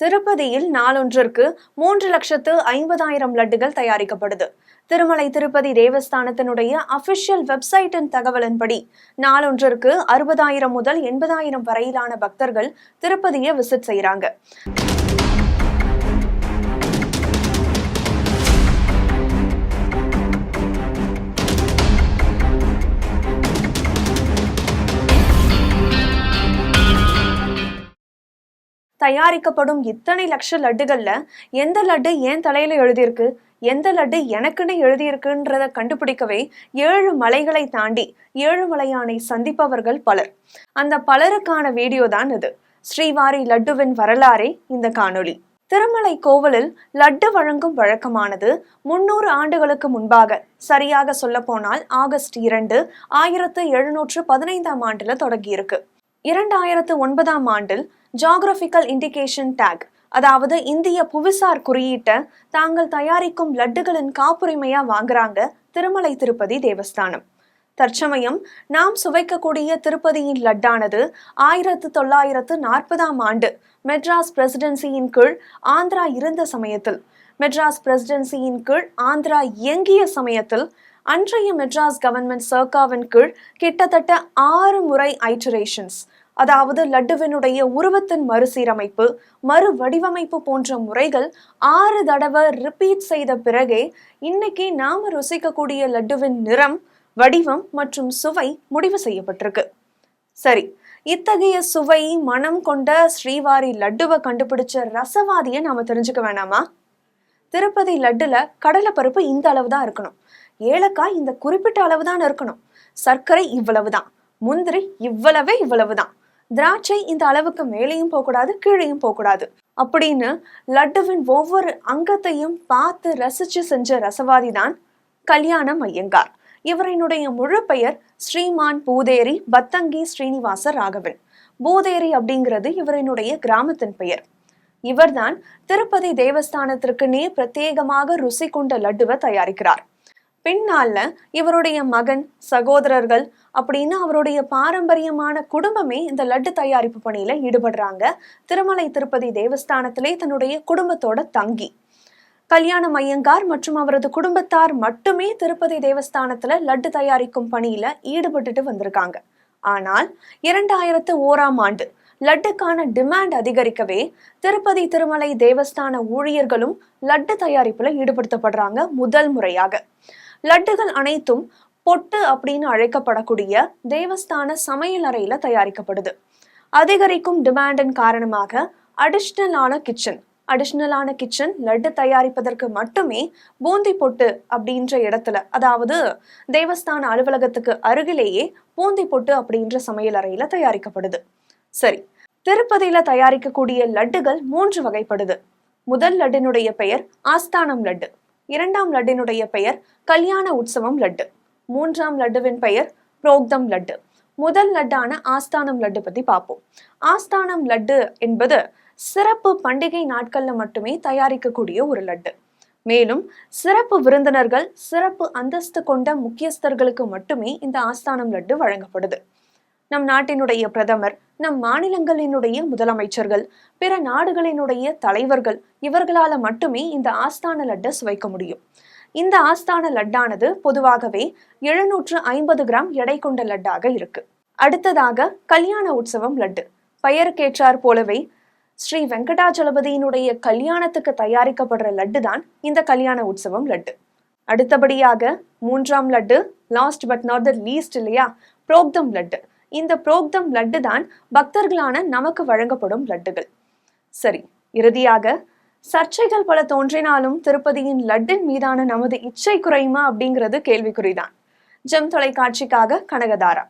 திருப்பதியில் நாளொன்றிற்கு 3,50,000 லட்டுகள் தயாரிக்கப்படுது. திருமலை திருப்பதி தேவஸ்தானத்தினுடைய அபிஷியல் வெப்சைட்டின் தகவலின்படி நாளொன்றிற்கு 60,000 முதல் 80,000 வரையிலான பக்தர்கள் திருப்பதியை விசிட் செய்யறாங்க. தயாரிக்கப்படும் இத்தனை லட்ச லட்டுகள்ல எந்த லட்டு ஏன் தலையில எழுதியிருக்கு, எந்த லட்டு எனக்குன்னு எழுதியிருக்குன்றத கண்டுபிடிக்கவே 7 மலைகளை தாண்டி ஏழுமலையானை சந்திப்பவர்கள் பலர். அந்த பலருக்கான வீடியோ தான் இது. ஸ்ரீவாரி லட்டுவின் வரலாறே இந்த காணொளி. திருமலை கோவிலில் லட்டு வழங்கும் வழக்கமானது 300 ஆண்டுகளுக்கு முன்பாக, சரியாக சொல்ல போனால் ஆகஸ்ட் 2, 1715 ஆண்டுல தொடங்கியிருக்கு. 2009 ஆண்டில் ஜியோகிராபிக்கல் இண்டிகேஷன் டேக், அதாவது இந்திய புவிசார் குறியீட்டை தாங்கள் தயாரிக்கும் லட்டுகளின் காப்புரிமையா வாங்குறாங்க திருமலை திருப்பதி தேவஸ்தானம். தற்சமயம் நாம் சுவைக்கக்கூடிய திருப்பதியின் லட்டானது 1940 ஆண்டு மெட்ராஸ் பிரசிடென்சியின் கீழ் ஆந்திரா இருந்த சமயத்தில், மெட்ராஸ் பிரசிடென்சியின் கீழ் ஆந்திரா இயங்கிய சமயத்தில் அன்றைய மெட்ராஸ் கவர்மெண்ட் சர்க்காவின் கீழ் கிட்டத்தட்ட 6 முறை ஐட்டரேஷன்ஸ், அதாவது லட்டுவினுடைய உருவத்தின் மறுசீரமைப்பு, மறு வடிவமைப்பு போன்ற முறைகள் 6 தடவை ரிப்பீட் செய்த பிறகே இன்னைக்கு நாம ருசிக்கக்கூடிய லட்டுவின் நிறம், வடிவம் மற்றும் சுவை முடிவு செய்யப்பட்டிருக்கு. சரி, இத்தகைய சுவை மனம் கொண்ட ஸ்ரீவாரி லட்டுவை கண்டுபிடிச்ச ரசவாதியை நாம தெரிஞ்சுக்க வேணாமா? திருப்பதி லட்டுல கடலைப்பருப்பு இந்த அளவுதான் இருக்கணும், ஏலக்காய் இந்த குறிப்பிட்ட அளவுதான் இருக்கணும், சர்க்கரை இவ்வளவுதான், முந்திரி இவ்வளவுதான், திராட்சை இந்த அளவுக்கு மேலேயும் போகக்கூடாது கீழையும் போகக்கூடாது அப்படின்னு லட்டுவின் ஒவ்வொரு அங்கத்தையும் பார்த்து ரசிச்சு செஞ்ச ரசவாதி தான் கல்யாணம் ஐயங்கார். இவரினுடைய முழு பெயர் ஸ்ரீமான் பூதேரி பத்தங்கி ஸ்ரீனிவாச ராகவன். பூதேரி அப்படிங்கிறது இவரினுடைய கிராமத்தின் பெயர். இவர்தான் திருப்பதி தேவஸ்தானத்திற்குனே பிரத்யேகமாக ருசி கொண்ட லட்டுவை தயாரிக்கிறார். பின்னால இவருடைய மகன், சகோதரர்கள் அப்படின்னு அவருடைய பாரம்பரியமான குடும்பமே இந்த லட்டு தயாரிப்பு பணியில ஈடுபடுறாங்க. திருமலை திருப்பதி தேவஸ்தானத்திலே தன்னுடைய குடும்பத்தோட தங்கி. கல்யாணம் ஐயங்கார் மற்றும் அவரது குடும்பத்தார் மட்டுமே திருப்பதி தேவஸ்தானத்துல லட்டு தயாரிக்கும் பணியில ஈடுபட்டுட்டு வந்திருக்காங்க. ஆனால் 2001 ஆண்டு லட்டுக்கான டிமாண்ட் அதிகரிக்கவே திருப்பதி திருமலை தேவஸ்தான ஊழியர்களும் லட்டு தயாரிப்புல ஈடுபடுத்தப்படுறாங்க முதல் முறையாக. லட்டுகள் அனைத்தும் பொட்டு அப்படின்னு அழைக்கப்படக்கூடிய தேவஸ்தான சமையல் அறையில தயாரிக்கப்படுது. அதிகரிக்கும் டிமாண்டின் காரணமாக அடிஷ்னலான கிச்சன் லட்டு தயாரிப்பதற்கு மட்டுமே பூந்தி பொட்டு அப்படின்ற இடத்துல, அதாவது தேவஸ்தான அலுவலகத்துக்கு அருகிலேயே பூந்தி பொட்டு அப்படின்ற சமையல் அறையில தயாரிக்கப்படுது. சரி, திருப்பதியில தயாரிக்கக்கூடிய லட்டுகள் 3 வகைப்படுது. முதல் லட்டினுடைய பெயர் ஆஸ்தானம் லட்டு, 2ஆம் லட்டினுடைய பெயர் கல்யாண உற்சவம் லட்டு, 3ஆம் லட்டுவின் பெயர் புரோக்தம் லட்டு. முதல் லட்டான ஆஸ்தானம் லட்டு பத்தி பார்ப்போம். ஆஸ்தானம் லட்டு என்பது சிறப்பு பண்டிகை நாட்கள்ல மட்டுமே தயாரிக்கக்கூடிய ஒரு லட்டு. மேலும் சிறப்பு விருந்தினர்கள், சிறப்பு அந்தஸ்து கொண்ட முக்கியஸ்தர்களுக்கு மட்டுமே இந்த ஆஸ்தானம் லட்டு வழங்கப்படுது. நம் நாட்டினுடைய பிரதமர், நம் மாநிலங்களினுடைய முதலமைச்சர்கள், பிற நாடுகளினுடைய தலைவர்கள், இவர்களால மட்டுமே இந்த ஆஸ்தான லட்டை சுவைக்க முடியும். இந்த ஆஸ்தான லட்டானது பொதுவாகவே 750 கிராம் எடை கொண்ட லட்டாக இருக்கு. அடுத்ததாக கல்யாண உற்சவம் லட்டு. பெயருக்கேற்றார் போலவே ஸ்ரீ வெங்கடாஜலபதியினுடைய கல்யாணத்துக்கு தயாரிக்கப்படுற லட்டு தான் இந்த கல்யாண உற்சவம் லட்டு. அடுத்தபடியாக 3ஆம் laddu, last but not the least இல்லையா, புரோக்தம் லட்டு. இந்த புரோக்தம் லட்டு தான் பக்தர்களான நமக்கு வழங்கப்படும் லட்டுகள். சரி, இறுதியாக சர்ச்சைகள் பல தோன்றினாலும் திருப்பதியின் லட்டின் மீதான நமது இச்சை குறையுமா அப்படிங்கிறது கேள்விக்குறிதான். ஜெம் தொலைக்காட்சிக்காக கனகதாரா.